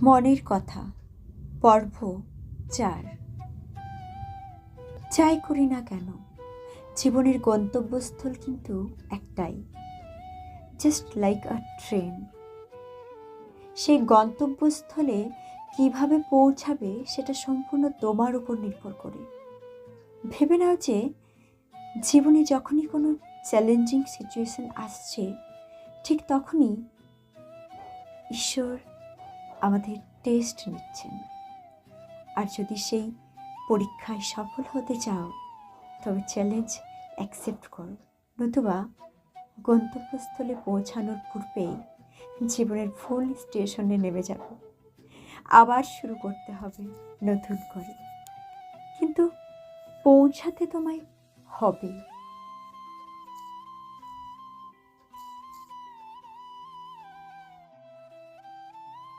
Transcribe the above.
মনের কথা পর্ব ৪। যাই করি না কেন জীবনের গন্তব্যস্থল কিন্তু একটাই, জাস্ট লাইক আ ট্রেন। সেই গন্তব্যস্থলে কিভাবে পৌঁছাবে সেটা সম্পূর্ণ তোমার উপর নির্ভর করে। ভেবে নাও যে জীবনে যখনই কোনো চ্যালেঞ্জিং সিচুয়েশন আসছে, ঠিক তখনই ঈশ্বর আমাদের টেস্ট নিচ্ছেন। আর যদি সেই পরীক্ষায় সফল হতে চাও তবে চ্যালেঞ্জ অ্যাকসেপ্ট করো, নতুবা গন্তব্যস্থলে পৌঁছানোর পূর্বেই জীবনের ফুল স্টেশনে নেমে যাবে, আবার শুরু করতে হবে নতুন করে। কিন্তু পৌঁছাতে তোমায় হবে।